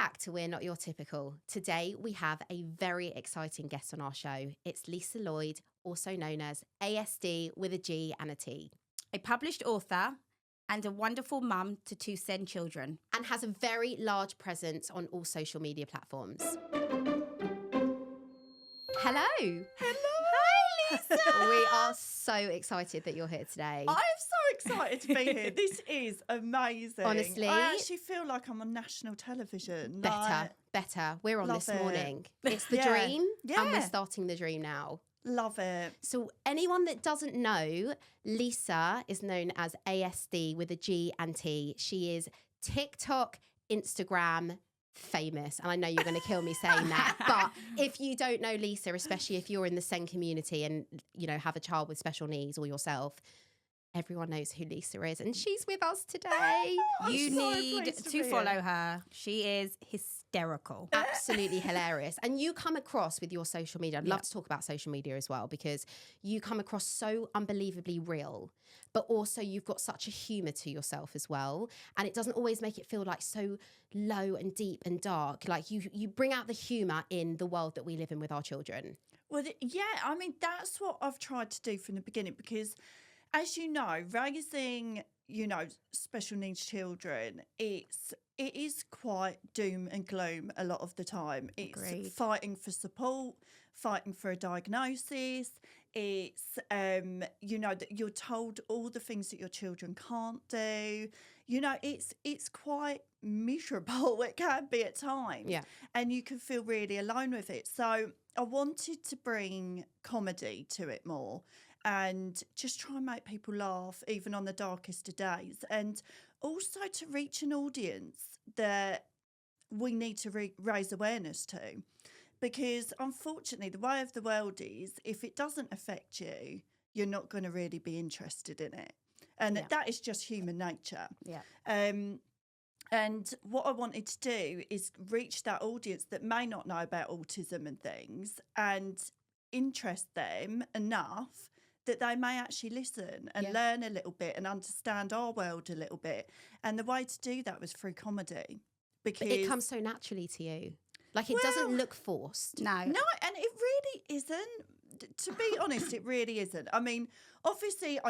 back to We're Not Your Typical. Today we have a very exciting guest on our show. It's Lisa Lloyd, also known as ASD with a G and a T. A published author and a wonderful mum to 2 Sen children. And has a very large presence on all social media platforms. Hello. Hello. Hi, Lisa. We are so excited that you're here today. I am so excited to be here. This is amazing. Honestly. I actually feel like I'm on national television. Better. We're on this morning. It's the Yeah. dream, and we're Yeah. starting the dream now. Love it. So anyone that doesn't know, Lisa is known as ASD with a G and T. She is TikTok, Instagram famous. And I know you're going to kill me saying that. But if you don't know Lisa, especially if you're in the Sen community and, you know, have a child with special needs or yourself, everyone knows who Lisa is. And she's with us today. You so need pleased to be follow here. her. She is hysterical. Absolutely hilarious. And you come across with your social media. I'd love to talk about social media as well, because you come across so unbelievably real, but also you've got such a humour to yourself as well. And it doesn't always make it feel like so low and deep and dark. Like you bring out the humour in the world that we live in with our children. Well, yeah, I mean, that's what I've tried to do from the beginning because, as you know, raising, you know, special needs children, it is quite doom and gloom a lot of the time. It's Agreed. fighting for support, fighting for a diagnosis. It's, you know, that you're told all the things that your children can't do. You know, it's quite miserable. It can be at times. Yeah. And you can feel really alone with it. So I wanted to bring comedy to it more and just try and make people laugh even on the darkest of days, and also to reach an audience that we need to raise awareness to, because unfortunately the way of the world is if it doesn't affect you, you're not going to really be interested in it, and that is just human nature. And what I wanted to do is reach that audience that may not know about autism and things, and interest them enough that they may actually listen and learn a little bit and understand our world a little bit. And the way to do that was through comedy. Because But it comes so naturally to you. Like it doesn't look forced. No. No, and it really isn't. To be honest, it really isn't. I mean, obviously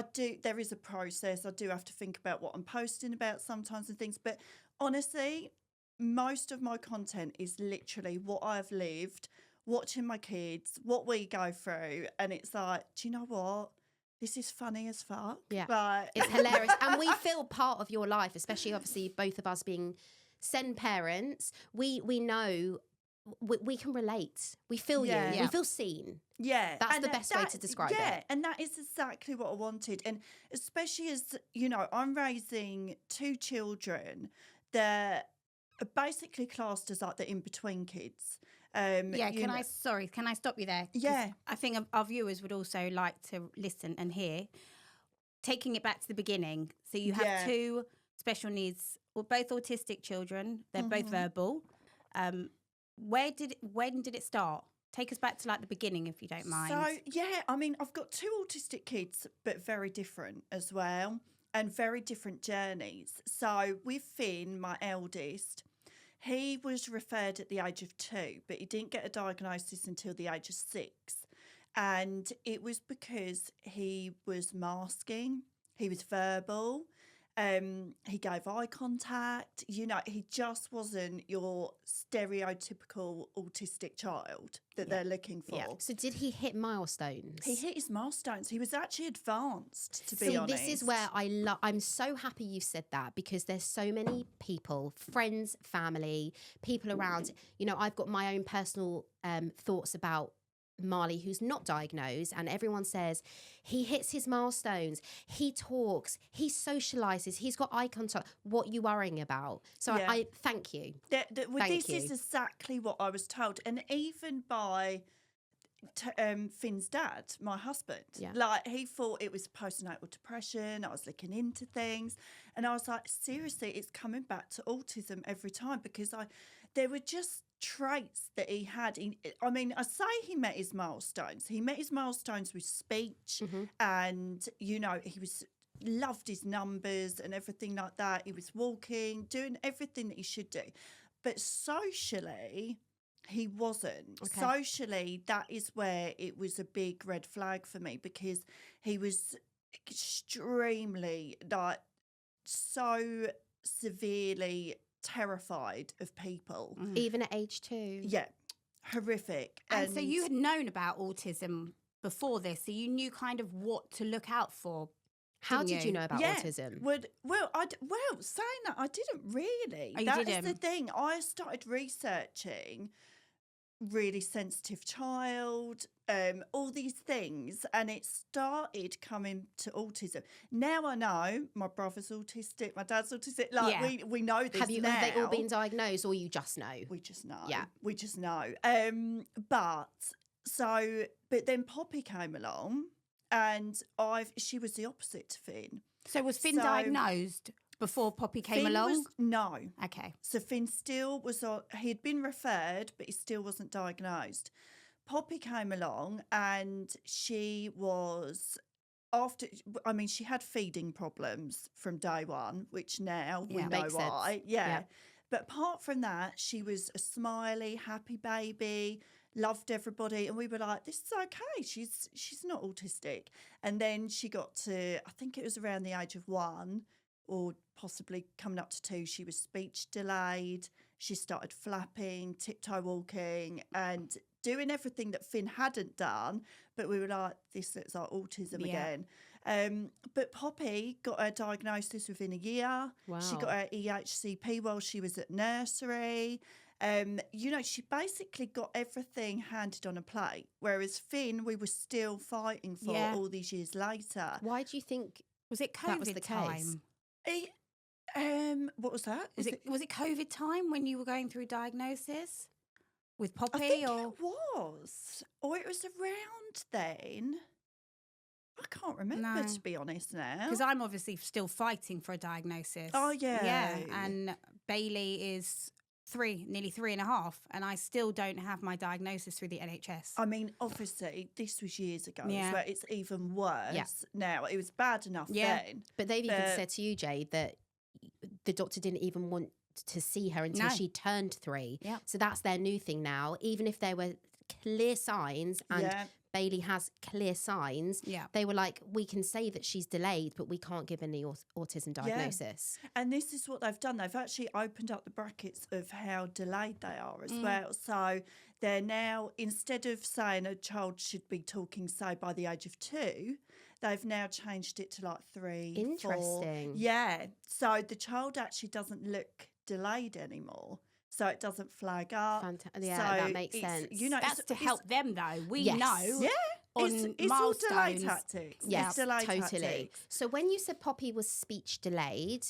there is a process. I do have to think about what I'm posting about sometimes and things. But honestly, most of my content is literally what I've lived, watching my kids, what we go through, and it's like, do you know what? This is funny as fuck. Yeah. But It's hilarious. And we feel part of your life, especially obviously both of us being Sen parents. We know we can relate. We feel you. We feel seen. yeah, That's and the best way to describe it. Yeah, and that is exactly what I wanted. And especially as, you know, I'm raising 2 children that are basically classed as like the in-between kids. Can I stop you there? 'Cause Yeah. I think our viewers would also like to listen and hear. Taking it back to the beginning. So you have 2 special needs, or both autistic children. They're both verbal. When did it start? Take us back to like the beginning, if you don't mind. So, yeah, I mean, I've got 2 autistic kids, but very different as well, and very different journeys. So with Finn, my eldest, he was referred at the age of 2, but he didn't get a diagnosis until the age of 6. And it was because he was masking, he was verbal, he gave eye contact, you know, he just wasn't your stereotypical autistic child that they're looking for. Yeah. So did he hit milestones? He hit his milestones. He was actually advanced, to be honest. This is where I'm so happy you said that, because there's so many people, friends, family, people around. You know, I've got my own personal thoughts about Marley, who's not diagnosed, and everyone says he hits his milestones, he talks, he socializes, he's got eye contact. What are you worrying about? So I thank you. This is exactly what I was told, and even by Finn's dad, my husband. Yeah. Like, he thought it was postnatal depression. I was looking into things, and I was like, seriously, it's coming back to autism every time, because there were just traits that he had. I mean, I say he met his milestones. He met his milestones with speech, and, you know, loved his numbers and everything like that. He was walking, doing everything that he should do. but socially, he wasn't. Okay. Socially, that is where it was a big red flag for me, because he was extremely, like, so severely terrified of people. Even at age 2. Yeah, horrific. And so you had known about autism before this, so you knew kind of what to look out for. How didn't did you know about autism? Well, saying that, I didn't really. Oh, you That is didn't? the thing. I started researching really sensitive child, all these things, and it started coming to autism. Now I know my brother's autistic, my dad's autistic. Like, we know this now. Have they all been diagnosed, or you just know? We just know. Yeah. We just know. But then Poppy came along, and she was the opposite to Finn. So was Finn So- diagnosed before Poppy came Finn along? No. Okay. So Finn still was on, he had been referred, but he still wasn't diagnosed. Poppy came along, and she was, she had feeding problems from day one, which now we Yeah. know Makes sense. why. Yeah. But apart from that, she was a smiley, happy baby, loved everybody. And we were like, this is okay. She's not autistic. And then she got to, I think it was around the age of 1 or possibly coming up to 2, she was speech delayed. She started flapping, tiptoe walking, and doing everything that Finn hadn't done. But we were like, this looks like autism again. But Poppy got her diagnosis within a year. Wow. She got her EHCP while she was at nursery. She basically got everything handed on a plate, whereas Finn, we were still fighting for all these years later. Why do you think Was it COVID that was the time? case? What was that? Was it COVID time when you were going through diagnosis with I Poppy? think or it was. Or it was around then. I can't remember, No. to be honest now. because I'm obviously still fighting for a diagnosis. Oh, yeah. Yeah, and Bailey is nearly 3.5, and I still don't have my diagnosis through the NHS. I mean, obviously, this was years ago, Yeah. so it's even worse Yeah. now. It was bad enough Yeah. then. But they've even But- said to you, Jade, that the doctor didn't even want to see her until No. she turned 3. Yeah. So that's their new thing now. Even if there were clear signs, and Yeah. Bailey has clear signs, Yeah. they were like, we can say that she's delayed, but we can't give any autism diagnosis. And this is what they've done. They've actually opened up the brackets of how delayed they are as well. So they're now, instead of saying a child should be talking, say, by the age of 2, they've now changed it to like 3, 4. Interesting. Yeah. So the child actually doesn't look delayed anymore. So it doesn't flag up. Yeah, So that makes it's- sense. You know, That's to help them, though. We Yes. know. Yeah. On It's all delay milestones. tactics. Yes, It's delay totally. tactics. So when you said Poppy was speech delayed,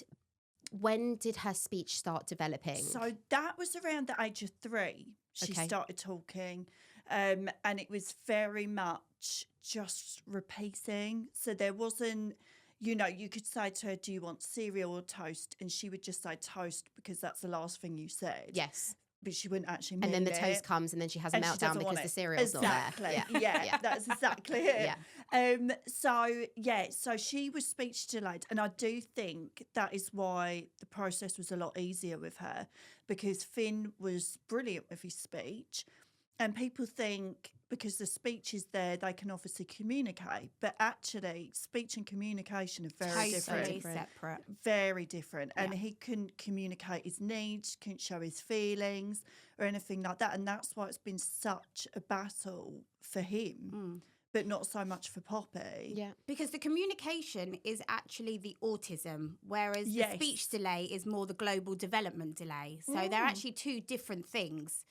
when did her speech start developing? So that was around the age of 3. She Okay. started talking, and it was very much just repeating. So there wasn't, you could say to her, do you want cereal or toast? And she would just say toast because that's the last thing you said. Yes. But she wouldn't actually mean And then the it. toast comes, and then she has a And she meltdown doesn't want because the it. cereal's not Exactly. there. Yeah, that's exactly it. Yeah. So she was speech delayed, and I do think that is why the process was a lot easier with her, because Finn was brilliant with his speech, and people think because the speech is there, they can obviously communicate, but actually speech and communication are very Totally different. separate. Very different. And Yeah. he couldn't communicate his needs, couldn't show his feelings or anything like that. And that's why it's been such a battle for him, but not so much for Poppy. Yeah. Because the communication is actually the autism, whereas Yes. the speech delay is more the global development delay. So they're actually two different things.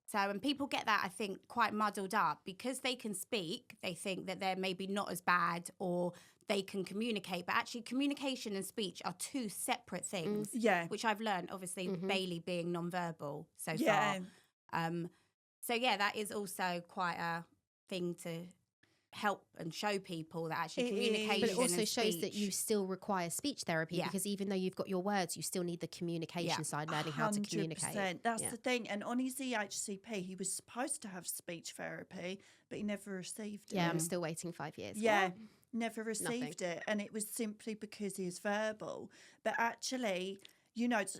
So, and people get that, I think, quite muddled up. Because they can speak, they think that they're maybe not as bad, or they can communicate. But actually, communication and speech are two separate things, Yeah. which I've learned, obviously, Bailey being nonverbal so Yeah. far. So, yeah, that is also quite a thing to help and show people that actually It is. communication But it also and shows that speech- you still require speech therapy, Yeah. because even though you've got your words, you still need the communication Yeah. side, learning how to communicate. 100%. That's Yeah. the thing. And on his EHCP, he was supposed to have speech therapy, but he never received it. Yeah, I'm still waiting 5 years. Yeah, What? never received it. And it was simply because he was verbal. But actually,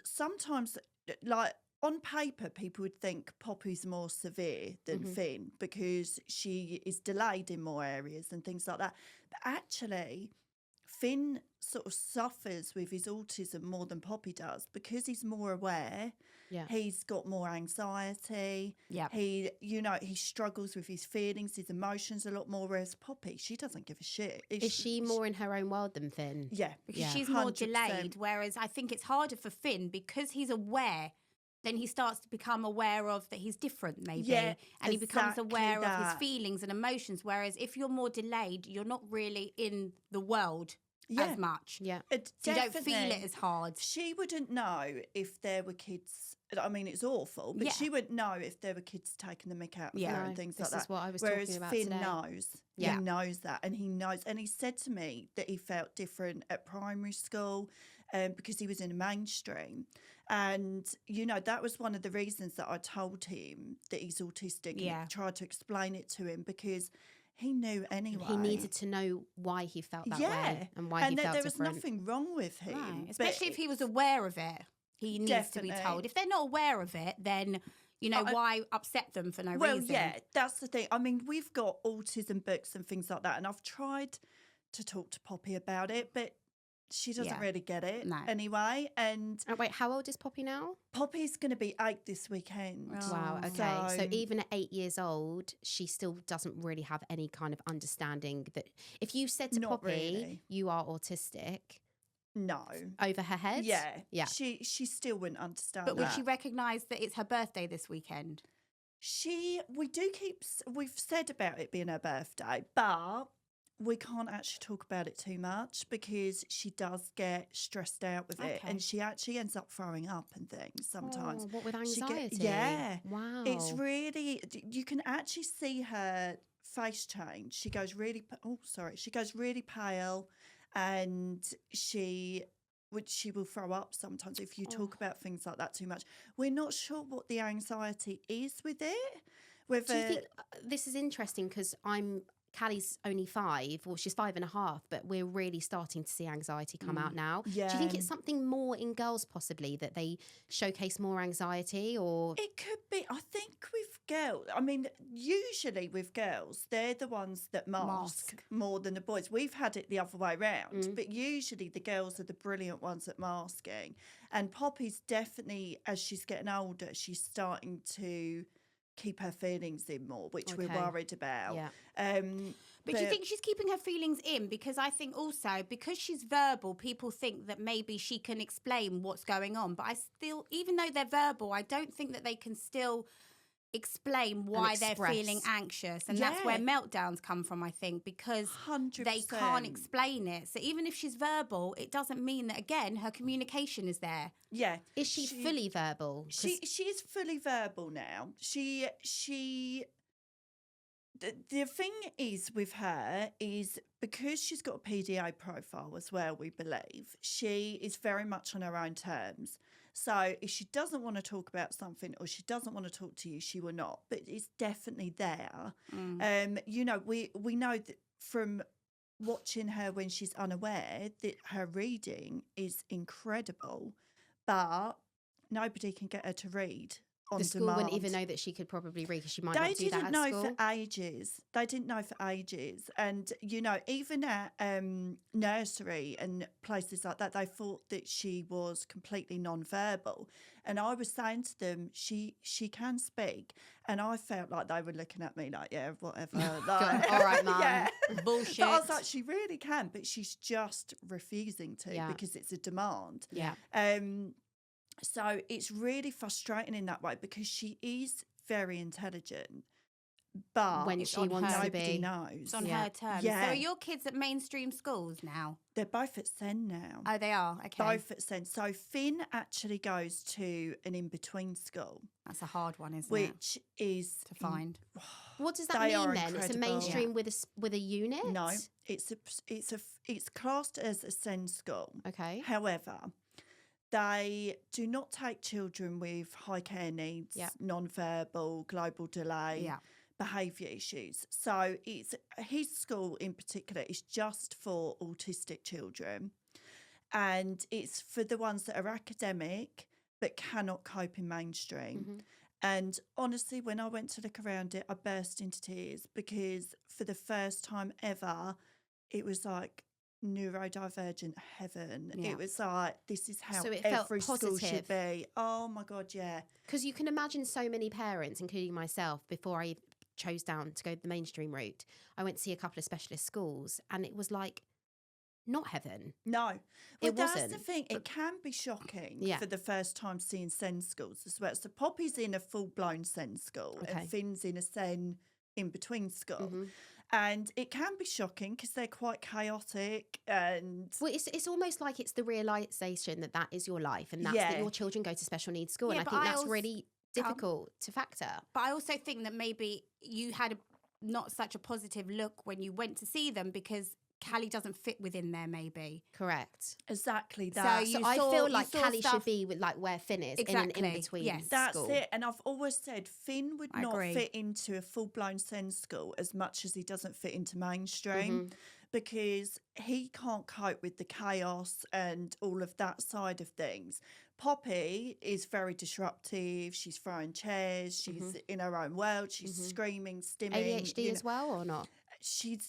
sometimes, like, on paper, people would think Poppy's more severe than Finn because she is delayed in more areas and things like that. But actually, Finn sort of suffers with his autism more than Poppy does because he's more aware. Yeah. He's got more anxiety. Yeah. He struggles with his feelings, his emotions a lot more, whereas Poppy, she doesn't give a shit. Is she more in her own world than Finn? Yeah. Because she's more 100%. delayed, whereas I think it's harder for Finn because he's aware. Then he starts to become aware of that he's different, maybe. Yeah, and he becomes exactly aware of his that. feelings and emotions. Whereas if you're more delayed, you're not really in the world as much. Yeah. So you don't feel it as hard. She wouldn't know if there were kids. I mean, it's awful, but she wouldn't know if there were kids taking the mick out of her and things like that. This is what I was Whereas talking about Finn today. knows. He knows that, and he knows. And he said to me that he felt different at primary school because he was in a mainstream. And, that was one of the reasons that I told him that he's autistic and tried to explain it to him because he knew anyway. He needed to know why he felt that way and why he felt there was different. nothing wrong with him. Right. Especially if he was aware of it. He needs to be told. If they're not aware of it, then, why upset them for no reason? Well, yeah, that's the thing. I mean, we've got autism books and things like that, and I've tried to talk to Poppy about it, but she doesn't really get it anyway. And wait, how old is Poppy now? Poppy's going to be 8 this weekend. Oh. Wow, okay. So even at 8 years old, she still doesn't really have any kind of understanding that if you said to Poppy, you are autistic... No. Over her head? Yeah. She still wouldn't understand But would she recognise that it's her birthday this weekend? We've said about it being her birthday, but we can't actually talk about it too much because she does get stressed out with it and she actually ends up throwing up and things sometimes. Oh, what with anxiety? Wow. It's really, you can actually see her face change. She goes really pale. And she will throw up sometimes if you talk about things like that too much. We're not sure what the anxiety is with it. Do you think this is interesting because Callie's only 5, or she's 5.5, but we're really starting to see anxiety come out now. Yeah. Do you think it's something more in girls possibly that they showcase more anxiety or? It could be. I think with girls, I mean, usually with girls, they're the ones that mask more than the boys. We've had it the other way around, but usually the girls are the brilliant ones at masking. And Poppy's definitely, as she's getting older, she's starting to keep her feelings in more, which we're worried about. Yeah. But do you think she's keeping her feelings in? Because I think also, because she's verbal, people think that maybe she can explain what's going on. But I still, even though they're verbal, I don't think that they can still explain why they're feeling anxious. And that's where meltdowns come from, I think, because 100%. they can't explain it. So even if she's verbal, it doesn't mean that, again, her communication is there. Yeah. Is she fully verbal? She is fully verbal now. The thing is with her is because she's got a PDA profile as well, we believe, she is very much on her own terms. So if she doesn't want to talk about something or she doesn't want to talk to you, she will not. But it's definitely there. We know that from watching her when she's unaware that her reading is incredible, but nobody can get her to read on the school demand. wouldn't even know that she could probably read because she might not do that at school. They didn't know for ages. And, even at nursery and places like that, they thought that she was completely non-verbal. And I was saying to them, she can speak. And I felt like they were looking at me like, yeah, whatever. Like, all right, Mum. Yeah. Bullshit. But I was like, she really can, but she's just refusing to because it's a demand. Yeah. So it's really frustrating in that way because she is very intelligent, but when she wants to nobody be, knows. It's on her terms. Yeah. So are your kids at mainstream schools now? They're both at Sen now. Oh, they are? Okay. Both at Sen. So Finn actually goes to an in-between school. That's a hard one, isn't it? Which is... To find. What does that They mean are then? It's a incredible. mainstream with a unit? No, it's classed as a Sen school. Okay. However, they do not take children with high care needs, non-verbal, global delay, behaviour issues. So his school in particular is just for autistic children, and it's for the ones that are academic but cannot cope in mainstream. Mm-hmm. And honestly, when I went to look around it, I burst into tears because for the first time ever, it was like neurodivergent heaven. Yeah. It was like, this is how So it felt every school should positive. be. Oh my God, yeah. Because you can imagine so many parents, including myself, before I chose down to go the mainstream route, I went to see a couple of specialist schools and it was like not heaven. No. Well, It that's the wasn't. thing. It can be shocking Yeah. for the first time seeing SEN schools as well. So Poppy's in a full-blown SEN school Okay. and Finn's in a SEN in-between school. Mm-hmm. And it can be shocking because they're quite chaotic and... Well, it's almost like it's the realisation that is your life and that's that your children go to special needs school. Yeah, And I but think I that's also- really difficult to factor. But I also think that maybe you had not such a positive look when you went to see them because Callie doesn't fit within there, maybe. Correct. Exactly that. you I saw- feel you like saw Callie stuff- should be with like where Finn is Exactly, in an in-between yes. That's school. it. And I've always said Finn would I not agree. fit into a full-blown SEN school as much as he doesn't fit into mainstream Mm-hmm. because he can't cope with the chaos and all of that side of things. Poppy is very disruptive. She's throwing chairs. She's in her own world. She's screaming, stimming. ADHD you as know. well or not? She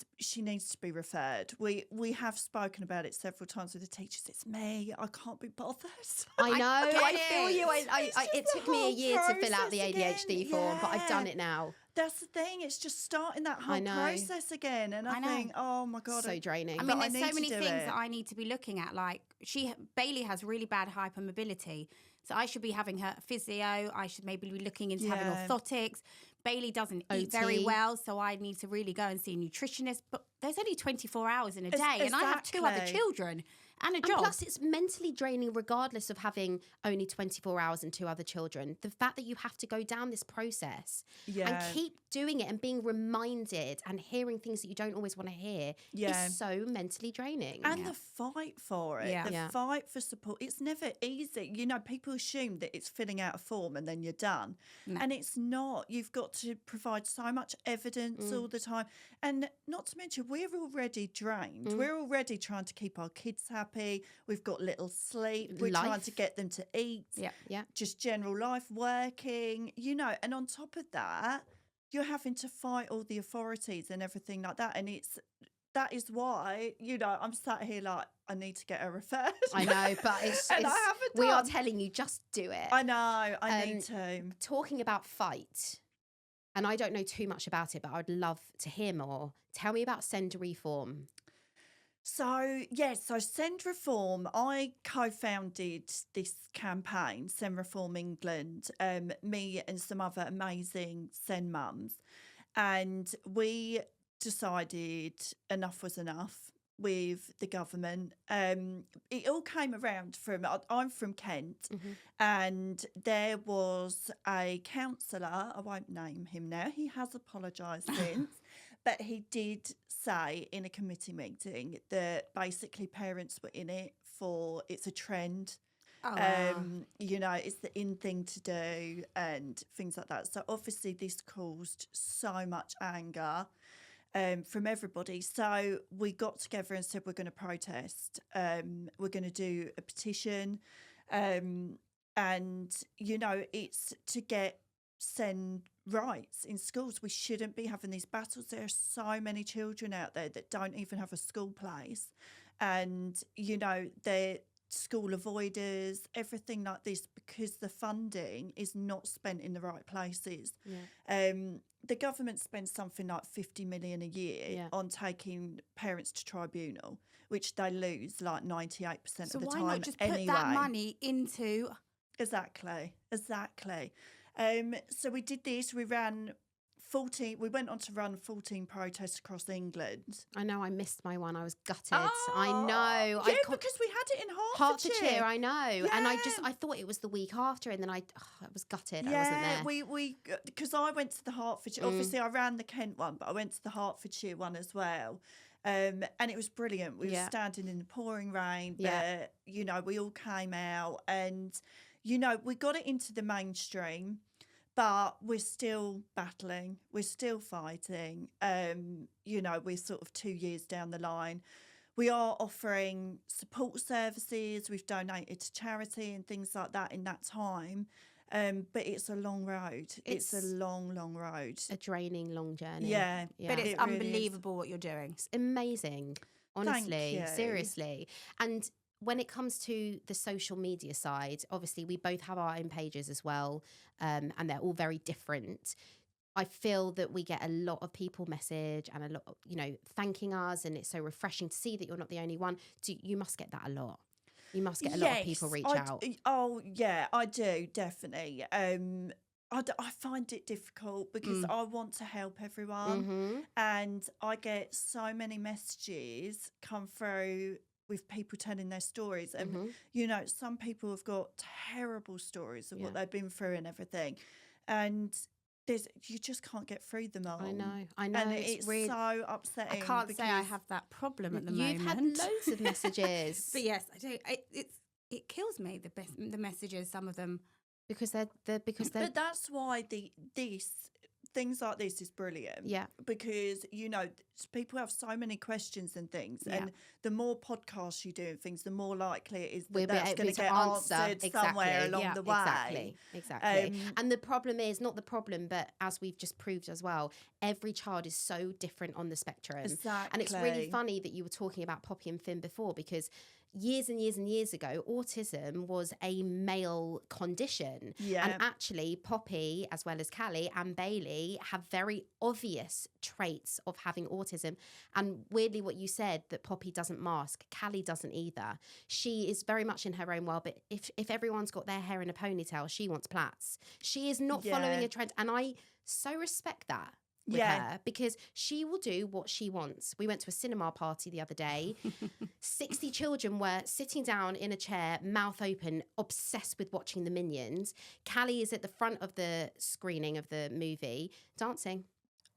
needs to be referred. We have spoken about it several times with the teachers. It's me. I can't be bothered. I know. get I feel you. it. It's just It the took me a whole year to fill out the process ADHD again. form, but I've done Yeah. it now. That's the thing. It's just starting that whole know. process again, and I I know. think, oh my God, So draining. I But mean, I there's need so many to do things it. that I need to be looking at. Like Bailey has really bad hypermobility, so I should be having her physio. I should maybe be looking into having Yeah. orthotics. Bailey doesn't eat very OT. well, so I need to really go and see a nutritionist. But there's only 24 hours in a day, and I have two other Exactly. children and a And job. plus, it's mentally draining regardless of having only 24 hours and two other children. The fact that you have to go down this process Yeah. and keep doing it and being reminded and hearing things that you don't always want to hear Yeah. is so mentally draining. And the fight for it, Yeah. the Yeah. fight for support, it's never easy. You know, people assume that it's filling out a form and then you're done. No. And it's not. You've got to provide so much evidence all the time. And not to mention, we're already drained. We're already trying to keep our kids happy. We've got little sleep. We're trying Life. to get them to eat. Yeah. yeah. Just general life, working, you know. And on top of that, you're having to fight all the authorities and everything like that. And that is why, you know, I'm sat here like, I need to get her referred. I know, but And I haven't we are done. telling you, just do it. I know, I need to. Talking about fight, and I don't know too much about it, but I would love to hear more. Tell me about Send Reform. So, yes, so Send Reform, I co-founded this campaign, Send Reform England, me and some other amazing Send mums. And we decided enough was enough with the government. It all came around from, I'm from Kent, and there was a councillor, I won't name him now, he has apologised since, but he did say in a committee meeting that basically parents were in it for, it's a trend. Oh, wow. You know, it's the in thing to do and things like that. So obviously this caused so much anger from everybody. So we got together and said we're going to protest. We're going to do a petition. And, you know, it's to get SEN rights in schools. We shouldn't be having these battles. There are so many children out there that don't even have a school place. And, you know, they're school avoiders, everything like this, because the funding is not spent in the right places. Yeah. The government spends something like 50 million a year Yeah. on taking parents to tribunal, which they lose like 98% So of the why time not just put anyway. that money into... Exactly. So we did this. We ran 14. We went on to run 14 protests across England. I know I missed my one. I was gutted. Oh, I know. Yeah, because we had it in Hertfordshire, I know. And I Yeah. thought it was the week after, and then I was gutted. I wasn't there. we because I went to the Hertfordshire. Obviously, I ran the Kent one, but I went to the Hertfordshire one as well. And it was brilliant. We were Yeah. standing in the pouring rain, but Yeah. you know, we all came out, and you know, we got it into the mainstream. But we're still battling. We're still fighting. You know, we're sort of 2 years down the line. we are offering support services. We've donated to charity and things like that in that time. But it's a long road. It's a long, long road. A draining, long journey. Yeah. But it's It really unbelievable what you're doing. It's amazing, honestly, you. seriously. And when it comes to the social media side, obviously we both have our own pages as well, and they're all very different. I feel that we get a lot of people message and a lot, thanking us, and it's so refreshing to see that you're not the only one. You must get that a lot. You must get a lot of people reach out. Oh, yeah, I do, definitely. I find it difficult because I want to help everyone, and I get so many messages come through with people telling their stories. And, some people have got terrible stories of what they've been through and everything. And you just can't get through them all. I know. And it's really so upsetting. I can't say I have that problem at the moment. You've had loads of messages. But yes, I do. It kills me, the messages, some of them. Because they're But that's why things like this is brilliant. Yeah. Because, people have so many questions and things. Yeah. And the more podcasts you do and things, the more likely it is that we'll that's going to get answered somewhere along the way. Exactly. And the problem is not the problem, but as we've just proved as well, every child is so different on the spectrum. Exactly. And it's really funny that you were talking about Poppy and Finn before, because years and years and years ago, autism was a male condition. Yeah. And actually, Poppy, as well as Callie and Bailey, have very obvious traits of having autism. And weirdly, what you said, that Poppy doesn't mask, Callie doesn't either. She is very much in her own world, but if everyone's got their hair in a ponytail, she wants plaits. She is not following a trend. And I so respect that. With her, because she will do what she wants. We went to a cinema party the other day. 60 children were sitting down in a chair, mouth open, obsessed with watching the Minions. Callie is at the front of the screening of the movie, dancing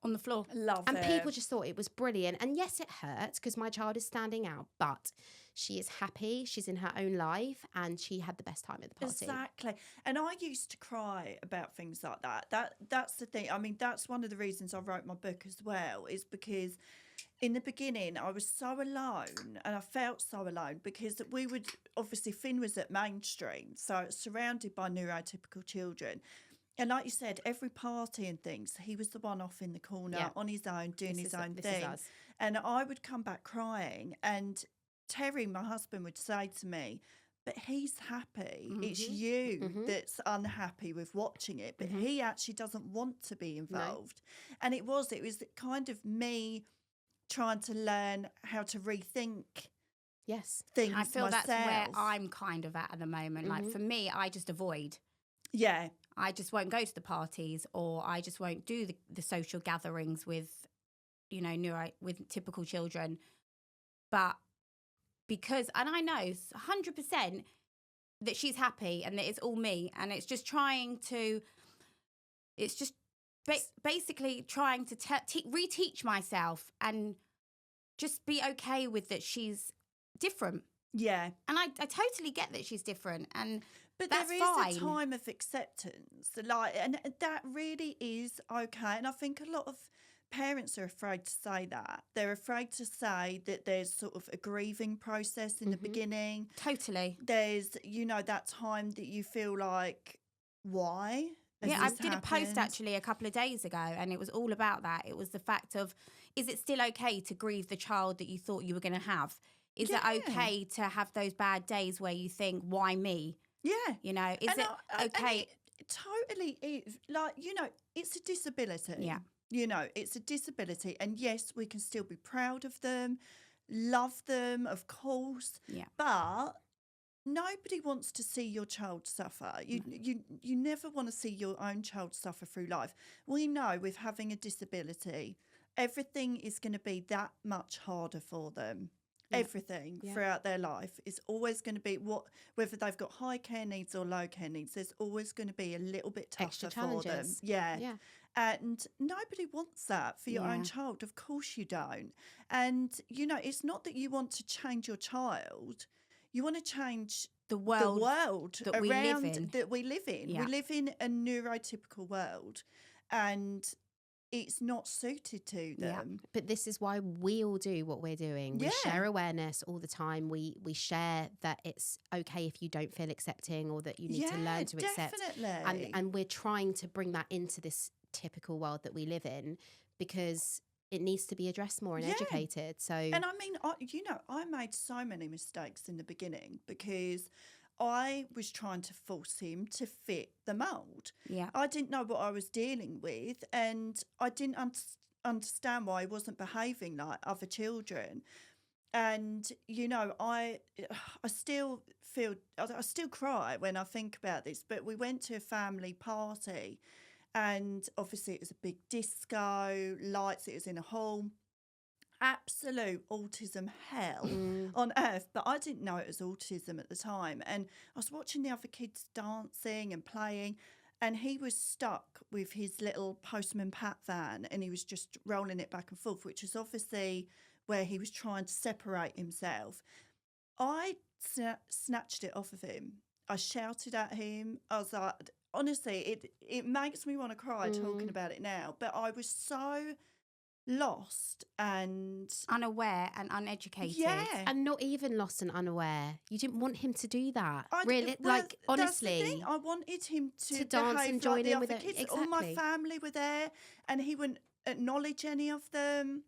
on the floor. Love it. And people just thought it was brilliant. And yes, it hurts because my child is standing out, but she is happy. She's in her own life, and she had the best time at the party. Exactly. And I used to cry about things like that. That's the thing. I mean, that's one of the reasons I wrote my book as well, is because in the beginning I was so alone, and I felt so alone because obviously Finn was at mainstream, so surrounded by neurotypical children. And like you said, every party and things, he was the one off in the corner on his own, doing his own thing. And I would come back crying, and Terry, my husband, would say to me, but he's happy. It's you that's unhappy with watching it, but he actually doesn't want to be involved. No. And it was kind of me trying to learn how to rethink things I feel myself. That's where I'm kind of at the moment. Like for me, I just avoid. Yeah. I just won't go to the parties, or I just won't do the social gatherings with, with typical children. But because, and I know 100% that she's happy and that it's all me, and it's just basically trying to reteach myself and just be okay with that she's different. Yeah. And I totally get that she's different, but there is fine. a time of acceptance, and that really is okay. And I think a lot of parents are afraid to say that. They're afraid to say that there's sort of a grieving process in the beginning. Totally. There's, that time that you feel like, why? I did a post actually a couple of days ago, and it was all about that. It was the fact of, is it still okay to grieve the child that you thought you were going to have? Is it okay to have those bad days where you think, why me? Yeah. Is it okay? It totally is. Like, it's a disability. Yeah. It's a disability. And yes, we can still be proud of them, love them, of course. Yeah. But nobody wants to see your child suffer. You never want to see your own child suffer through life. We know with having a disability, everything is going to be that much harder for them. Everything throughout their life is always going to be whether they've got high care needs or low care needs, there's always going to be a little bit tougher for them. Yeah. And nobody wants that for your own child. Of course you don't. And, it's not that you want to change your child. You want to change the world that we live in. That we live in. Yeah. We live in a neurotypical world. And it's not suited to them. But this is why we all do what we're doing. We share awareness all the time. We share that it's okay if you don't feel accepting, or that you need to learn to accept. And we're trying to bring that into this typical world that we live in, because it needs to be addressed more and educated. So, and I mean, I made so many mistakes in the beginning because I was trying to force him to fit the mould. Yeah. I didn't know what I was dealing with, and I didn't understand why he wasn't behaving like other children. And, I still I still cry when I think about this, but we went to a family party, and obviously it was a big disco, lights, it was in a hall. Absolute autism hell on earth, but I didn't know it was autism at the time. And I was watching the other kids dancing and playing, and he was stuck with his little Postman Pat van, and he was just rolling it back and forth, which is obviously where he was trying to separate himself. I snatched it off of him. I shouted at him. I was like, honestly, it makes me want to cry talking about it now, but I was so lost and unaware and uneducated. And not even lost and unaware. You didn't want him to do that. Honestly. That's the thing. I wanted him to dance and join in with the kids. Exactly. All my family were there, and he wouldn't acknowledge any of them,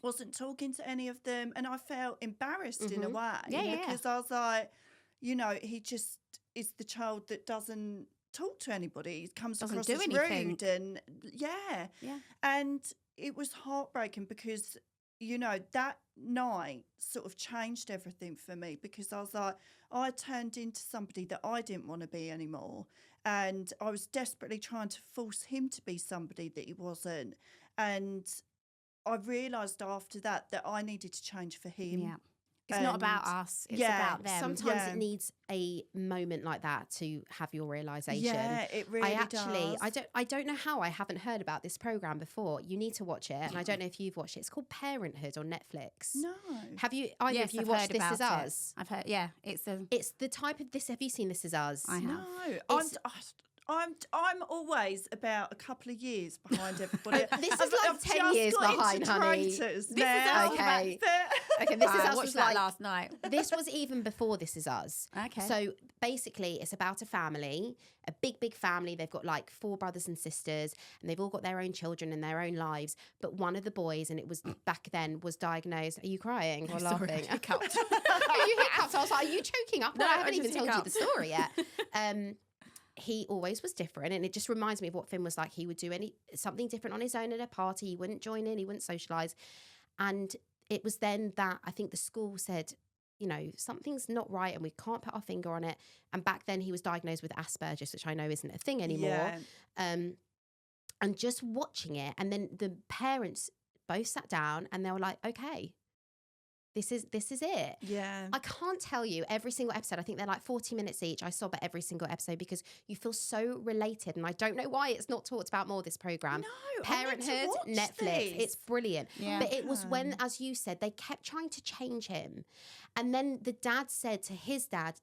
wasn't talking to any of them, and I felt embarrassed in a way because I was like, he just is the child that doesn't talk to anybody. He comes across as rude and and it was heartbreaking because, that night sort of changed everything for me, because I was like, I turned into somebody that I didn't want to be anymore. And I was desperately trying to force him to be somebody that he wasn't. And I realised after that I needed to change for him. Yeah. It's not about us. It's about them. Sometimes it needs a moment like that to have your realisation. Yeah, it really does. I don't know how I haven't heard about this programme before. You need to watch it, and I don't know if you've watched it. It's called Parenthood on Netflix. No. Have you? Either of you watched This Is Us? I've heard. Yeah, it's the type of this. Have you seen This Is Us? I have. No, I'm always about a couple of years behind everybody. This is like 10 years behind, honey. This is okay. Okay, This Is Us watched was that like last night. This was even before This Is Us. Okay. So basically, it's about a family, a big family. They've got like 4 brothers and sisters, and they've all got their own children and their own lives. But one of the boys, and it was back then, was diagnosed. Are you crying or laughing? I hiccuped. You hiccuped. I was like, are you choking up? No, I haven't I even just told you the story yet. He always was different, and it just reminds me of what Finn was like. He would do something different on his own at a party. He wouldn't join in, he wouldn't socialise. And it was then that I think the school said, something's not right and we can't put our finger on it. And back then he was diagnosed with Asperger's, which I know isn't a thing anymore. And just watching it, and then the parents both sat down and they were like, okay, this is it. Yeah. I can't tell you every single episode. I think they're like 40 minutes each. I sob at every single episode because you feel so related. And I don't know why it's not talked about more, this programme. No, Parenthood, Netflix. This. It's brilliant. Yeah. But it was when, as you said, they kept trying to change him. And then the dad said to his dad,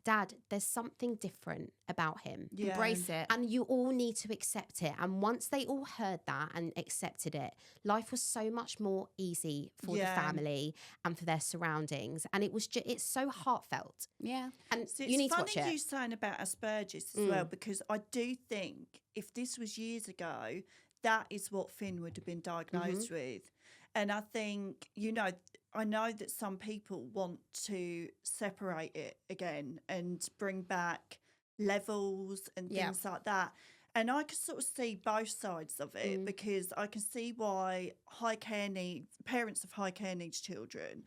there's something different about him. Yeah. Embrace it. And you all need to accept it. And once they all heard that and accepted it, life was so much more easy for the family and for their surroundings. And it was it's so heartfelt. Yeah. And So you need to watch it's funny it. you saying about Asperger's as well, because I do think if this was years ago, that is what Finn would have been diagnosed with. And I think, I know that some people want to separate it again and bring back levels and things like that. And I can sort of see both sides of it because I can see why parents of high care needs children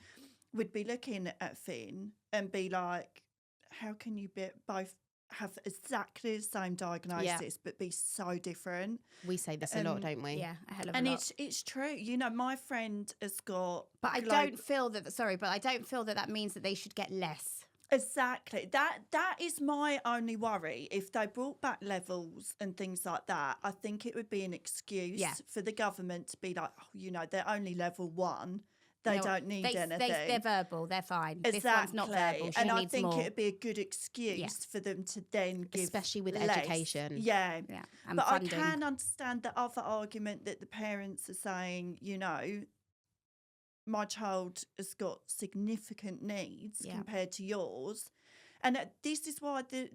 would be looking at Finn and be like, how can you both have exactly the same diagnosis but be so different? We say this a lot, don't we? Yeah, a hell of a and lot. it's true. My friend has got... But I don't feel that means that they should get less. Exactly. That is my only worry. If they brought back levels and things like that, I think it would be an excuse for the government to be like, they're only level 1. they don't need anything. They're verbal. They're fine. Exactly. This one's not verbal. She and needs I think more. it'd be a good excuse for them to then give especially with less. education. Yeah. And but funding. I can understand the other argument that the parents are saying, you know, my child has got significant needs compared to yours. And this is why the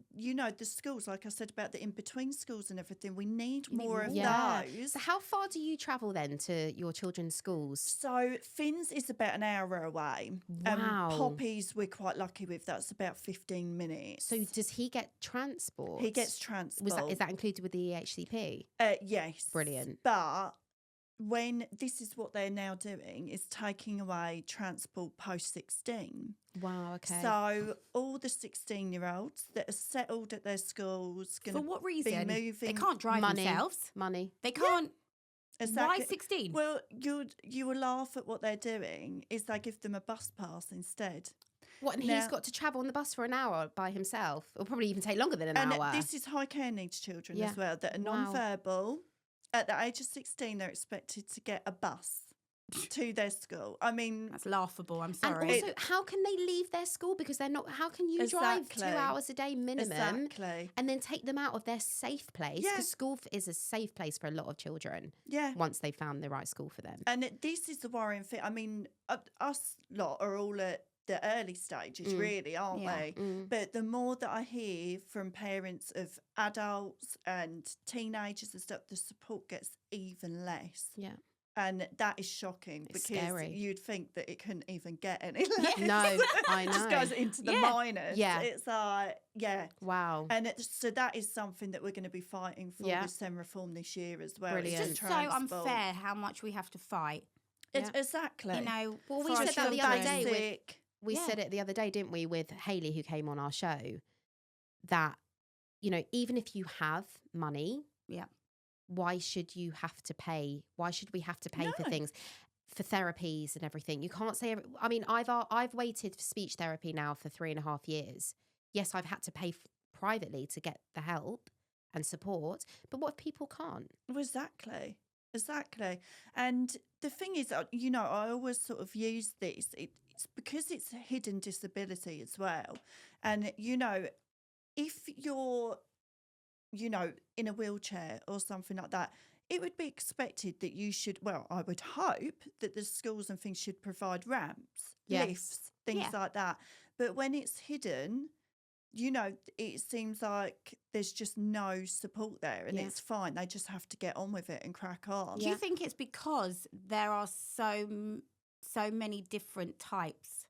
schools, like I said about the in-between schools and everything, we need more of those. So how far do you travel then to your children's schools? So Finn's is about an hour away. Wow. Poppy's we're quite lucky with. That's about 15 minutes. So does he get transport? He gets transport. Is that included with the EHCP? Yes. Brilliant. But when this is what they're now doing is taking away transport post 16. Wow, okay. So all the 16-year-olds that are settled at their schools For what reason? be moving. They can't drive themselves. Money. They can't. Exactly. Why 16? Well, you will laugh at what they're doing is they give them a bus pass instead. What, and he's got to travel on the bus for an hour by himself? It'll probably even take longer than an hour. And this is high care needs children as well that are non-verbal. At the age of 16, they're expected to get a bus to their school. I mean, that's laughable. I'm sorry. And also, how can they leave their school? Because they're not. How can you drive 2 hours a day minimum and then take them out of their safe place? Because school is a safe place for a lot of children. Yeah. Once they've found the right school for them. And this is the worrying thing. I mean, us lot are all at the early stages, really, aren't we? But the more that I hear from parents of adults and teenagers and stuff, the support gets even less. Yeah. And that is shocking It's because scary. you'd think that it couldn't even get any less. No, I know. It just goes into the minors. Yeah. It's like, Wow. And so that is something that we're going to be fighting for with SEND reform this year as well. Brilliant. It's just so unfair how much we have to fight. Exactly. You know, well, we said that the other day we said it the other day, didn't we, with Hayley, who came on our show, that, you know, even if you have money, why should you have to pay? Why should we have to pay for things, for therapies and everything? You can't say, I mean, I've waited for speech therapy now for 3.5 years. Yes, I've had to pay privately to get the help and support, but what if people can't? Well, exactly. And the thing is, you know, I always sort of use this. It's because it's a hidden disability as well. And, you know, if you're, you know, in a wheelchair or something like that, it would be expected that you should, well, I would hope that the schools and things should provide ramps, lifts, things like that. But when it's hidden, you know, it seems like there's just no support there and it's fine. They just have to get on with it and crack on. Do you think it's because there are so many different types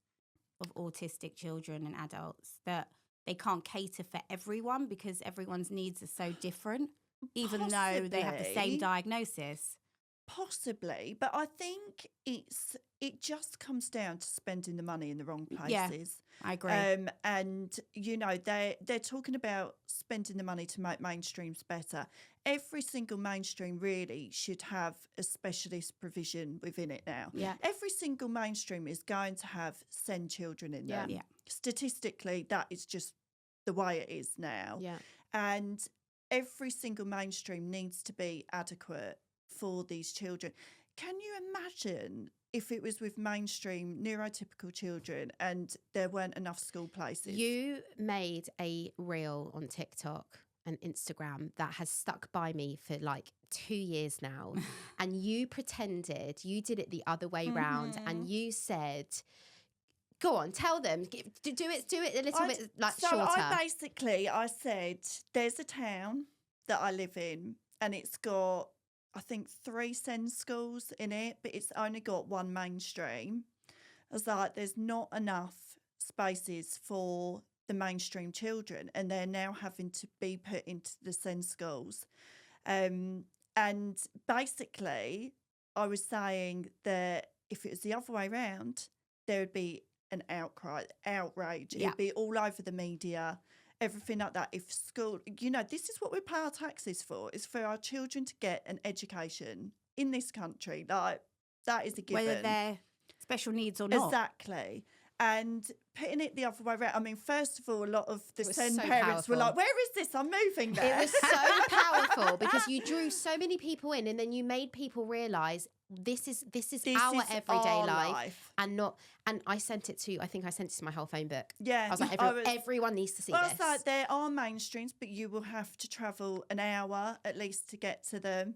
of autistic children and adults that they can't cater for everyone because everyone's needs are so different, even though they have the same diagnosis? Possibly, but I think it just comes down to spending the money in the wrong places. Yeah, I agree. And you know, they're talking about spending the money to make mainstreams better. Every single mainstream really should have a specialist provision within it now. Yeah. Every single mainstream is going to have SEND children in them. Yeah. Statistically, that is just the way it is now. Yeah. And every single mainstream needs to be adequate for these children. Can you imagine if it was with mainstream neurotypical children and there weren't enough school places? You made a reel on TikTok and Instagram that has stuck by me for like 2 years now. And you pretended, you did it the other way round, and you said, go on, tell them, do it a little bit like shorter. I said, there's a town that I live in and it's got, I think, 3 SEND schools in it, but it's only got 1 mainstream. I was like, there's not enough spaces for the mainstream children and they're now having to be put into the SEND schools. And basically, I was saying that if it was the other way around, there would be an outrage. It'd be all over the media, everything like that. If school, you know, this is what we pay our taxes for, is for our children to get an education in this country. Like, that is a given. Whether they're special needs or not. Exactly. And putting it the other way around, I mean, first of all, a lot of the was SEND so parents were powerful. like, where is this? I'm moving there. It was so powerful because you drew so many people in, and then you made people realise this is our everyday our life. And I sent it to, I think I sent it to my whole phone book. Yeah. I was like, everyone needs to see Well, this. it's like there are mainstreams, but you will have to travel an hour at least to get to them.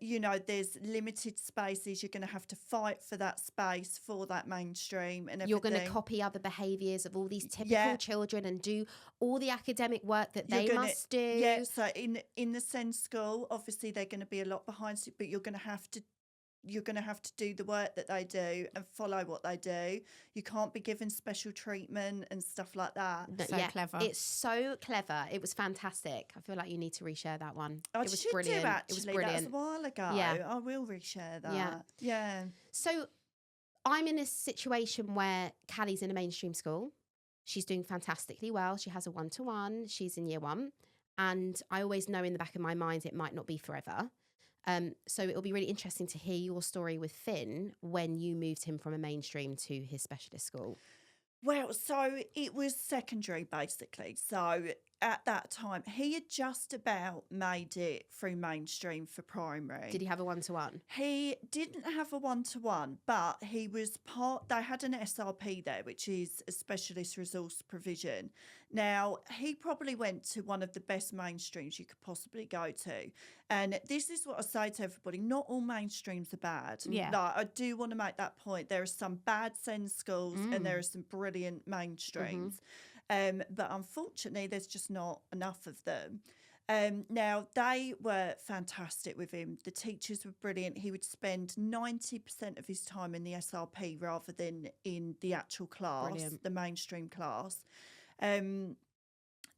You know, there's limited spaces. You're going to have to fight for that space for that mainstream and everything. You're going to copy other behaviours of all these typical children and do all the academic work that they must do. Yeah, so in the SEND school, obviously they're going to be a lot behind, but you're going to have to do the work that they do and follow what they do. You can't be given special treatment and stuff like that. So clever. It's so clever. It was fantastic. I feel like you need to reshare that one. I It was should brilliant. do, actually. It was brilliant. That was a while ago. Yeah. I will reshare that. Yeah. So I'm in a situation where Callie's in a mainstream school. She's doing fantastically well. She has a 1-to-1. She's in year 1. And I always know in the back of my mind it might not be forever. So it'll be really interesting to hear your story with Finn when you moved him from a mainstream to his specialist school. Well, so it was secondary, basically. So at that time, he had just about made it through mainstream for primary. Did he have a 1-to-1? He didn't have a 1-to-1, but he was they had an SRP there, which is a specialist resource provision. Now, he probably went to one of the best mainstreams you could possibly go to. And this is what I say to everybody, not all mainstreams are bad. Yeah. Like, I do want to make that point. There are some bad SEND schools and there are some brilliant mainstreams. But unfortunately, there's just not enough of them. Now, they were fantastic with him. The teachers were brilliant. He would spend 90% of his time in the SRP rather than in the actual class, Brilliant. the mainstream class.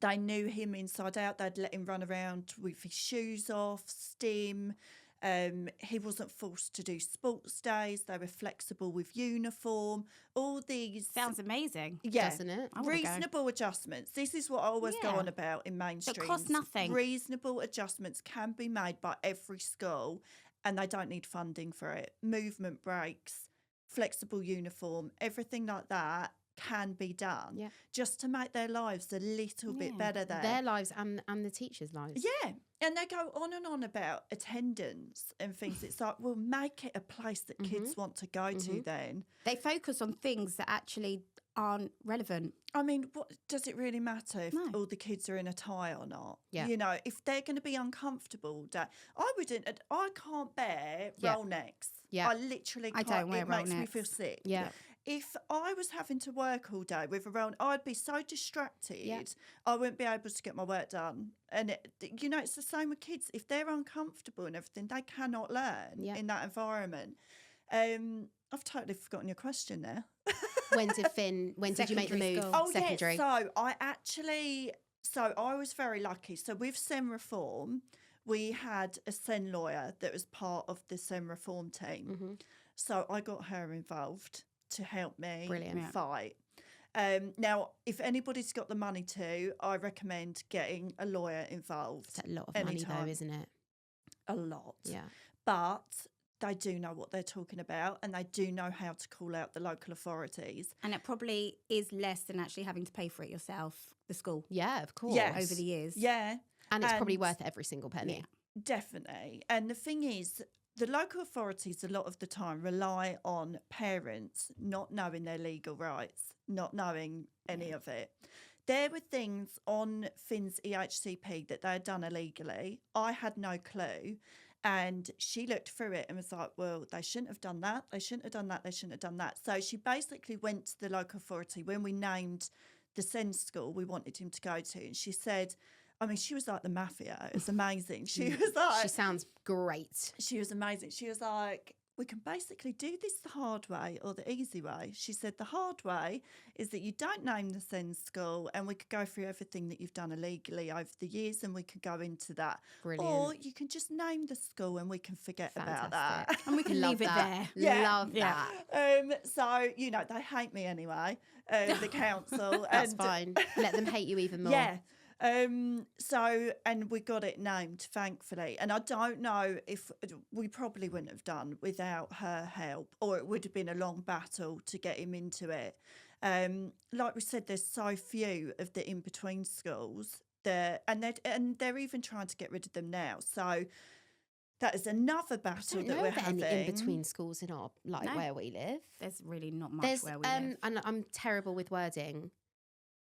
They knew him inside out. They'd let him run around with his shoes off, stim. He wasn't forced to do sports days. They were flexible with uniform. All these Sounds amazing. yeah, Doesn't it? I wanna go. reasonable adjustments. This is what I always go Yeah. on about in mainstream. cost nothing. Reasonable adjustments can be made by every school, and they don't need funding for it. Movement breaks, flexible uniform, everything like that can be done just to make their lives a little bit better there. Their lives and the teachers' lives. Yeah. And they go on and on about attendance and things. It's like, well, make it a place that kids want to go to then. They focus on things that actually aren't relevant. I mean, what does it really matter if No. all the kids are in a tie or not? Yeah. You know, if they're going to be uncomfortable all day. I can't bear Yeah. roll necks. Yeah. I literally I can't. don't wear it roll makes me necks. feel sick. Yeah. If I was having to work all day with a roll, I'd be so distracted. Yeah. I wouldn't be able to get my work done. And, it's the same with kids. If they're uncomfortable and everything, they cannot learn in that environment. I've totally forgotten your question now. When did you make the Secondary move? school. Oh, Secondary. yeah. So I was very lucky. So with SEN Reform, we had a SEN lawyer that was part of the SEN Reform team. So I got her involved to help me Brilliant. fight. Now, if anybody's got the money to, I recommend getting a lawyer involved. It's a lot of money anytime. though, isn't it? A lot. Yeah. But they do know what they're talking about and they do know how to call out the local authorities. And it probably is less than actually having to pay for it yourself, the school, Yeah, of course. Yes. over the years. Yeah. And it's probably And- worth every single penny. Definitely. And the thing is, the local authorities a lot of the time rely on parents not knowing their legal rights, not knowing any of it. There were things on Finn's EHCP that they had done illegally. I had no clue. And she looked through it and was like, well, they shouldn't have done that. They shouldn't have done that. They shouldn't have done that. So she basically went to the local authority when we named the SEND school we wanted him to go to. And she said, I mean, she was like the mafia. It was amazing. She was like, She sounds great. she was amazing. She was like, we can basically do this the hard way or the easy way. She said the hard way is that you don't name the SEND school and we could go through everything that you've done illegally over the years and we could go into that. Brilliant. Or you can just name the school and we can forget about that. Fantastic. And we can Love leave it that. there. Yeah. Love Yeah. that. So, they hate me anyway, the council. That's and, fine. Let them hate you even more. Yeah. So, and we got it named, thankfully. And I don't know if we probably wouldn't have done without her help, or it would have been a long battle to get him into it. Like we said, there's so few of the in-between schools there, and they're even trying to get rid of them now. So that is another battle that we're having. Any in between schools in our where we live. There's really not much where we live. And I'm terrible with wording.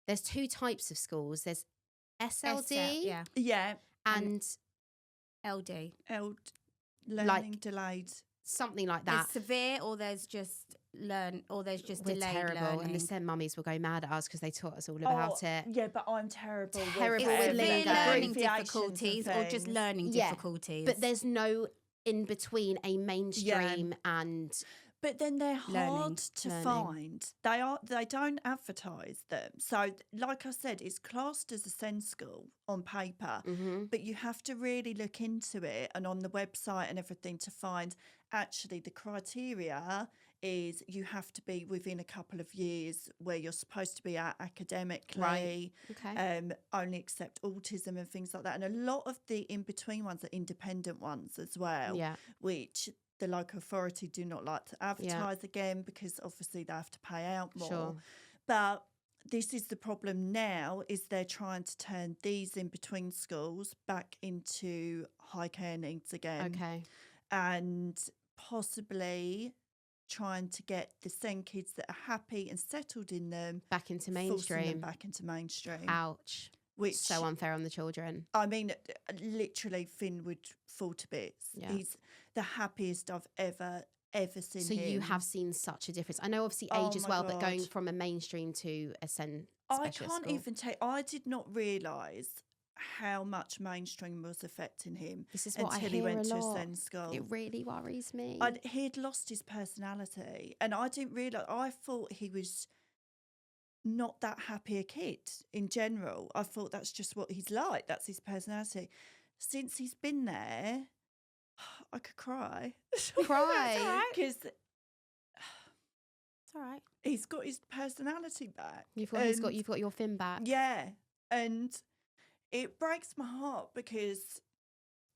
There's two types of schools. There's SLD, yeah, and LD, learning delayed, something like that. There's severe, or there's just We're delayed terrible, learning. and the STEM mummies will go mad at us because they taught us all about it. Yeah, but I'm terrible. Terrible with with severe lingo. learning abbreviations difficulties, and or just things. learning difficulties. But there's no in between a mainstream and. But then they're hard to Learning. find. They don't advertise them. So, like I said, it's classed as a SEND school on paper, but you have to really look into it and on the website and everything to find actually the criteria is you have to be within a couple of years where you're supposed to be at academically, Right. Okay. only accept autism and things like that. And a lot of the in-between ones are independent ones as well, which the local authority do not like to advertise again because obviously they have to pay out more. Sure. But this is the problem now, is they're trying to turn these in-between schools back into high care needs again. Okay. And possibly trying to get the SEND kids that are happy and settled in them Back into forcing them mainstream. back into mainstream. Ouch. Which, So unfair on the children. I mean, literally, Finn would fall to bits. Yeah. He's the happiest I've ever seen So him. you have seen such a difference. I know obviously Oh age as my well, but going God. from a mainstream to a SEN I specialist can't school. even take. I did not realise how much mainstream was affecting him This is what until I he hear went a to lot. a SEND school. It really worries me. He'd lost his personality, and I didn't realise. I thought he was not that happy a kid in general. I thought that's just what he's like. That's his personality. Since he's been there, I could cry. Cry. Because it's all right. he's got his personality back. You've And- got your fin back. Yeah, and it breaks my heart because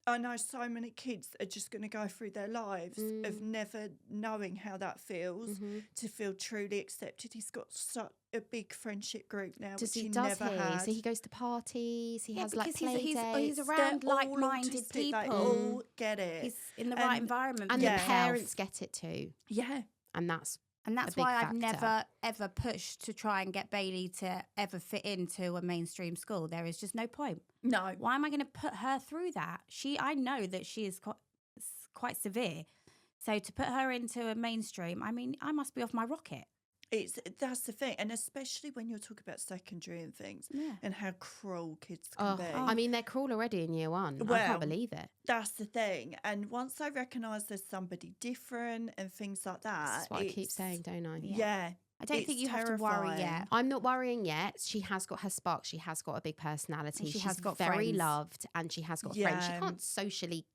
I know so many kids are just going to go through their lives of never knowing how that feels to feel truly accepted. He's got such a big friendship group now, which he never had. So he goes to parties. He has like because play he's dates. around They're all like-minded autistic, people. They all get it. He's in the right And- environment, and for the himself. parents get it too. Yeah. And that's And that's a big why I've factor. never ever pushed to try and get Bailey to ever fit into a mainstream school. There is just no point. No. Why am I going to put her through that? I know that she is quite severe. So to put her into a mainstream, I mean, I must be off my rocket. That's the thing, and especially when you're talking about secondary and things, Yeah. and how cruel kids can be. I mean, they're cruel already in year one. I Well, can't believe it. That's the thing, and once they recognise there's somebody different and things like that, That's what I keep saying, don't I? Yeah, I don't think you have to worry terrifying. yet. I'm not worrying yet. She has got her spark. She has got a big personality. And she She's has got very friends. loved, and she has got friends. She Yeah. can't socially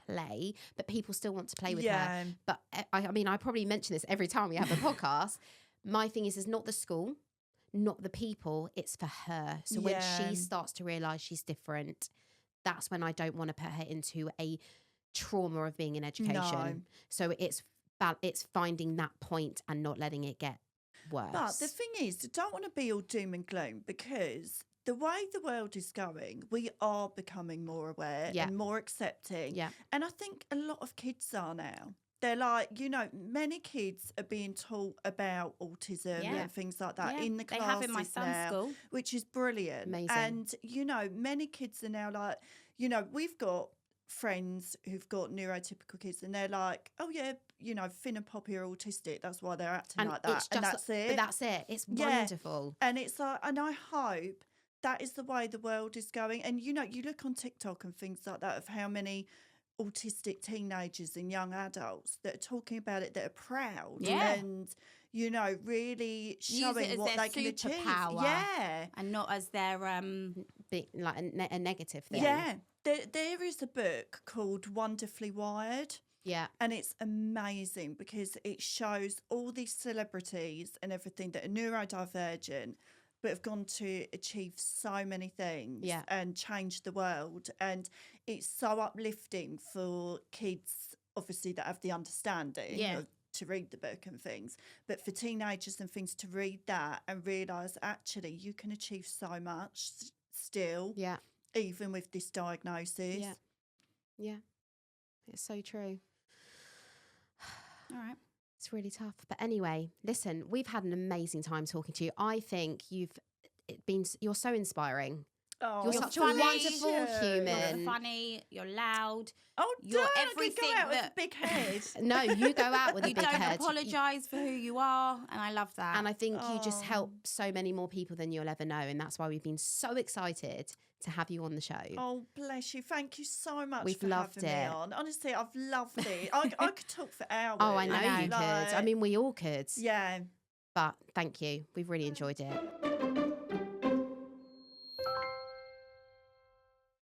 play, but people still want to play with Yeah. her. But I mean, I probably mention this every time we have a podcast. My thing is not the school, not the people. It's for her. So when Yeah. she starts to realise she's different, that's when I don't want to put her into a trauma of being in education. No. So it's finding that point and not letting it get worse. But the thing is, I don't want to be all doom and gloom, because the way the world is going, we are becoming more aware Yeah. and more accepting. Yeah. And I think a lot of kids are now. They're like, many kids are being taught about autism Yeah. and things like that Yeah, in the they classes have in my son's now, school. which is brilliant. Amazing. And, many kids are now like, we've got friends who've got neurotypical kids, and they're like, oh, yeah, Finn and Poppy are autistic. That's why they're acting like that. And that's it. But that's it. It's Yeah. wonderful. And it's like, and I hope that is the way the world is going. And, you look on TikTok and things like that of how many autistic teenagers and young adults that are talking about it, that are proud Yeah. and, really Use showing it as what their they can achieve. superpower. Yeah. And not as their Like a negative thing. Yeah. There is a book called Wonderfully Wired. Yeah. And it's amazing because it shows all these celebrities and everything that are neurodivergent, but have gone to achieve so many things Yeah. and change the world. And it's so uplifting for kids, obviously, that have the understanding to read the book and things, but for teenagers and things to read that and realise actually you can achieve so much still, even with this diagnosis. Yeah, it's so true. All right. It's really tough. But anyway, listen, we've had an amazing time talking to you. I think you're so inspiring. Oh, you're such a wonderful human. You're funny, you're loud. Oh, you're don't everything go out with that a big head. No, you go out with a you big don't head. apologise for who you are, and I love that. And I think you just help so many more people than you'll ever know. And that's why we've been so excited to have you on the show. Oh, bless you. Thank you so much We've for loved having me it. on. Honestly, I've loved it. I could talk for hours. Oh, I know you like, could. I mean, we all could. Yeah. But thank you. We've really enjoyed it.